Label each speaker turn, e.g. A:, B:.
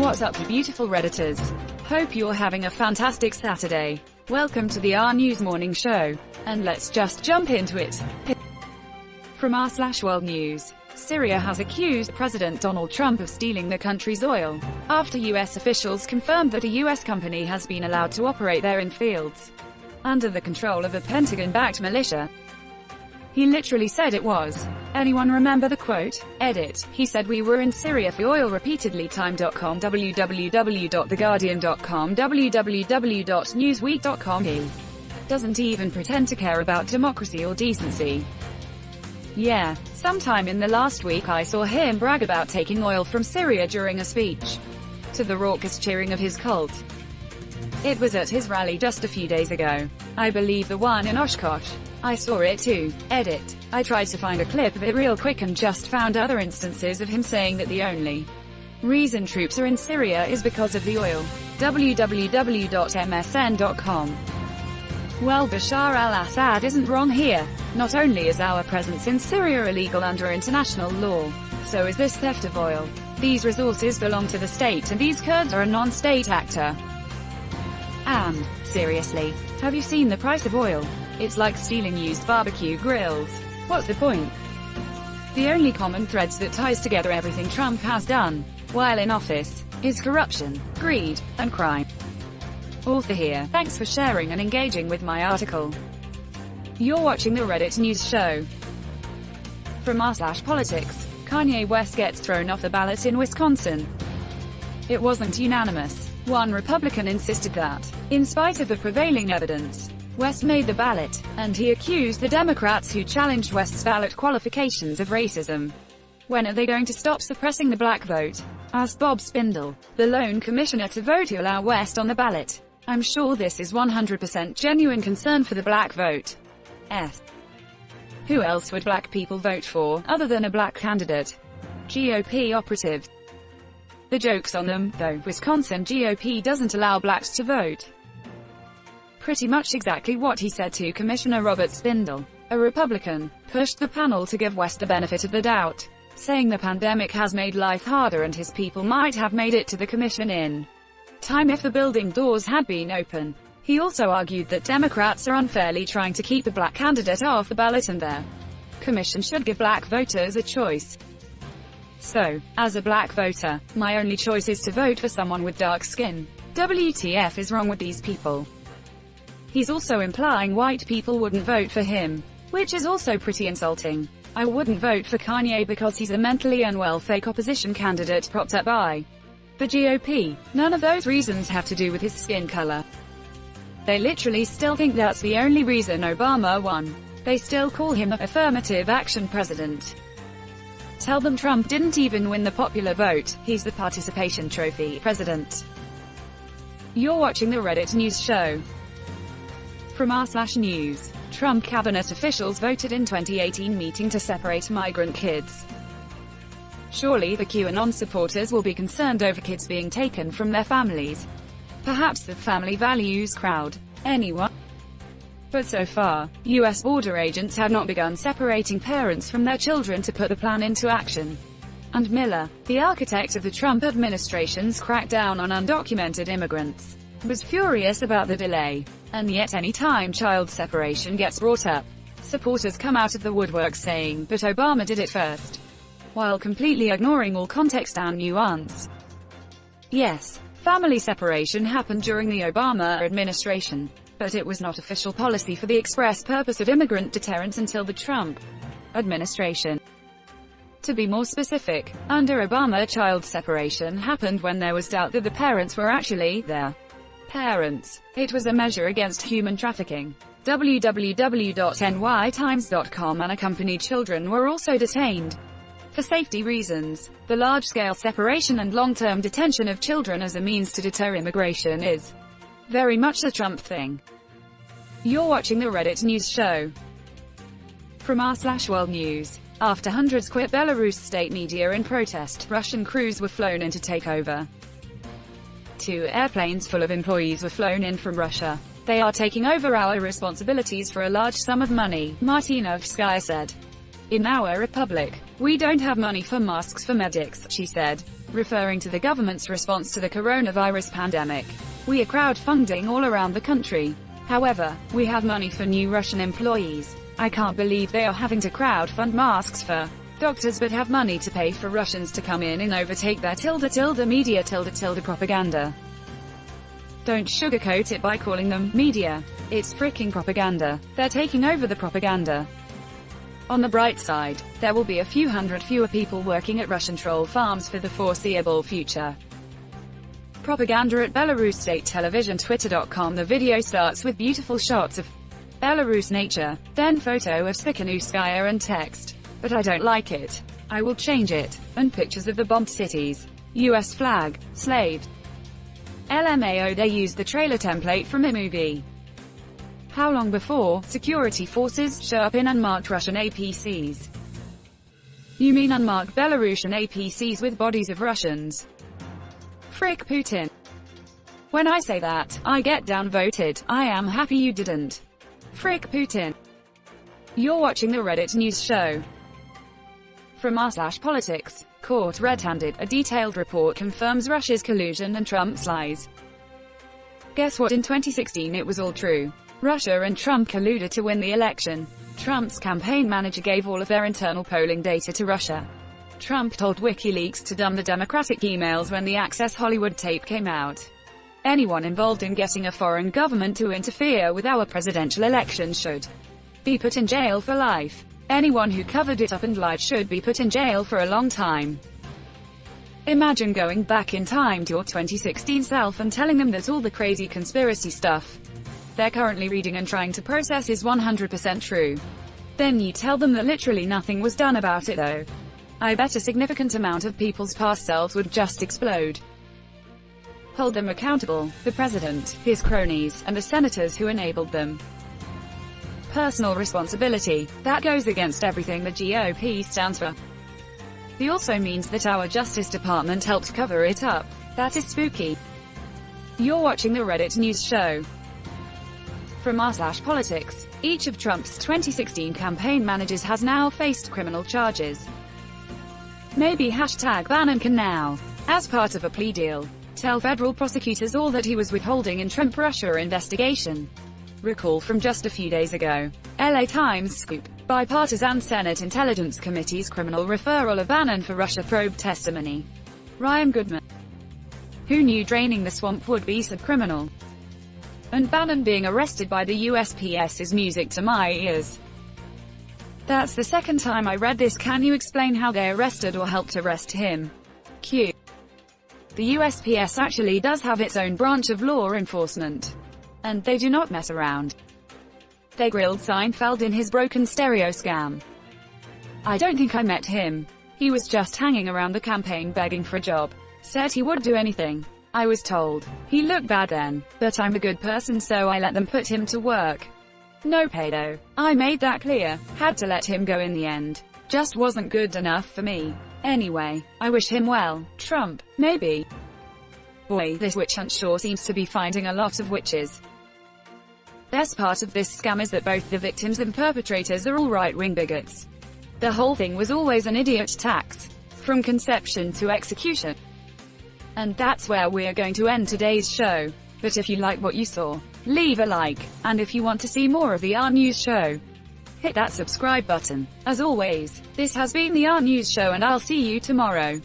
A: What's up, you beautiful Redditors? Hope you're having a fantastic Saturday. Welcome to the RNEWS morning show. And let's just jump into it. From r/World News. Syria has accused President Donald Trump of stealing the country's oil, after U.S. officials confirmed that a U.S. company has been allowed to operate there in fields under the control of a Pentagon-backed militia. He literally said it was. Anyone remember the quote? Edit. He said we were in Syria for oil repeatedly. Time.com, www.theguardian.com, www.newsweek.com. He doesn't even pretend to care about democracy or decency. Yeah, sometime in the last week I saw him brag about taking oil from Syria during a speech, to the raucous cheering of his cult. It was at his rally just a few days ago. I believe the one in Oshkosh. I saw it too. Edit. I tried to find a clip of it real quick and just found other instances of him saying that the only reason troops are in Syria is because of the oil. www.msn.com. Well, Bashar al-Assad isn't wrong here. Not only is our presence in Syria illegal under international law, so is this theft of oil. These resources belong to the state and these Kurds are a non-state actor. And, seriously, have you seen the price of oil? It's like stealing used barbecue grills. What's the point? The only common threads that ties together everything Trump has done, while in office, is corruption, greed, and crime. Author here. Thanks for sharing and engaging with my article. You're watching the Reddit news show. From r/Politics. Kanye West gets thrown off the ballot in Wisconsin. It wasn't unanimous. One Republican insisted that, in spite of the prevailing evidence, West made the ballot, and he accused the Democrats who challenged West's ballot qualifications of racism. When are they going to stop suppressing the black vote? Asked Bob Spindle, the lone commissioner to vote to allow West on the ballot. I'm sure this is 100% genuine concern for the black vote. Who else would black people vote for, other than a black candidate? GOP operative. The joke's on them, though. Wisconsin GOP doesn't allow blacks to vote. Pretty much exactly what he said to Commissioner Robert Spindle, a Republican, pushed the panel to give West the benefit of the doubt, saying the pandemic has made life harder and his people might have made it to the commission in time if the building doors had been open. He also argued that Democrats are unfairly trying to keep the black candidate off the ballot and their commission should give black voters a choice. So, as a black voter, my only choice is to vote for someone with dark skin. WTF is wrong with these people? He's also implying white people wouldn't vote for him, which is also pretty insulting. I wouldn't vote for Kanye because he's a mentally unwell fake opposition candidate propped up by the GOP. None of those reasons have to do with his skin color. They literally still think that's the only reason Obama won. They still call him an affirmative action president. Tell them Trump didn't even win the popular vote, he's the participation trophy president. You're watching the Reddit news show. From r/News. Trump cabinet officials voted in 2018 meeting to separate migrant kids. Surely the QAnon supporters will be concerned over kids being taken from their families. Perhaps the family values crowd. Anyone? But so far, U.S. border agents have not begun separating parents from their children to put the plan into action. And Miller, the architect of the Trump administration's crackdown on undocumented immigrants, was furious about the delay. And yet any time child separation gets brought up, supporters come out of the woodwork saying, but Obama did it first, while completely ignoring all context and nuance. Yes, family separation happened during the Obama administration, but it was not official policy for the express purpose of immigrant deterrence until the Trump administration. To be more specific, under Obama, child separation happened when there was doubt that the parents were actually their parents. It was a measure against human trafficking. www.nytimes.com. Unaccompanied children were also detained for safety reasons. The large-scale separation and long-term detention of children as a means to deter immigration is very much a Trump thing. You're watching the Reddit news show. From r/World News. After hundreds quit Belarus state media in protest, Russian crews were flown in to take over. 2 airplanes full of employees were flown in from Russia. They are taking over our responsibilities for a large sum of money, Martinovskaya said. In our republic, we don't have money for masks for medics, she said. referring to the government's response to the coronavirus pandemic. We are crowdfunding all around the country. However, we have money for new Russian employees. I can't believe they are having to crowdfund masks for doctors but have money to pay for Russians to come in and overtake their media propaganda. Don't sugarcoat it by calling them media. It's freaking propaganda. They're taking over the propaganda. On the bright side, there will be a few hundred fewer people working at Russian troll farms for the foreseeable future. Propaganda at Belarus State Television Twitter.com. The video starts with beautiful shots of Belarus nature, then photo of Tsikhanouskaya and text. But I don't like it. I will change it. And pictures of the bombed cities. US flag. Slaves. LMAO. They used the trailer template from a movie. How long before security forces show up in unmarked Russian APCs? You mean unmarked Belarusian APCs with bodies of Russians? Frick Putin. When I say that, I get downvoted. I am happy you didn't. Frick Putin. You're watching the Reddit news show. From r/politics, caught red-handed, a detailed report confirms Russia's collusion and Trump's lies. Guess what? In 2016 it was all true. Russia and Trump colluded to win the election. Trump's campaign manager gave all of their internal polling data to Russia. Trump told WikiLeaks to dump the Democratic emails when the Access Hollywood tape came out. Anyone involved in getting a foreign government to interfere with our presidential election should be put in jail for life. Anyone who covered it up and lied should be put in jail for a long time. Imagine going back in time to your 2016 self and telling them that all the crazy conspiracy stuff they're currently reading and trying to process is 100% true. Then you tell them that literally nothing was done about it though. I bet a significant amount of people's past selves would just explode. Hold them accountable, the president, his cronies, and the senators who enabled them. Personal responsibility. That goes against everything the GOP stands for. It also means that our Justice Department helped cover it up. That is spooky. You're watching the Reddit news show. From r/politics, each of Trump's 2016 campaign managers has now faced criminal charges. Maybe #Bannon can now, as part of a plea deal, tell federal prosecutors all that he was withholding in Trump-Russia investigation. Recall from just a few days ago. LA Times scoop. Bipartisan Senate Intelligence Committee's criminal referral of Bannon for Russia probe testimony. Ryan Goodman. Who knew draining the swamp would be so criminal? And Bannon being arrested by the USPS is music to my ears. That's the second time I read this. Can you explain how they arrested or helped arrest him? Q. The USPS actually does have its own branch of law enforcement. And they do not mess around. They grilled Seinfeld in his broken stereo scam. I don't think I met him. He was just hanging around the campaign begging for a job. Said he would do anything. I was told. He looked bad then, but I'm a good person so I let them put him to work. No pay though. I made that clear. Had to let him go in the end. Just wasn't good enough for me. Anyway, I wish him well. Trump, maybe. Boy, this witch hunt sure seems to be finding a lot of witches. Best part of this scam is that both the victims and perpetrators are all right-wing bigots. The whole thing was always an idiot tax. From conception to execution. And that's where we are going to end today's show. But if you like what you saw, leave a like. And if you want to see more of the RNews show, hit that subscribe button. As always, this has been the RNews show and I'll see you tomorrow.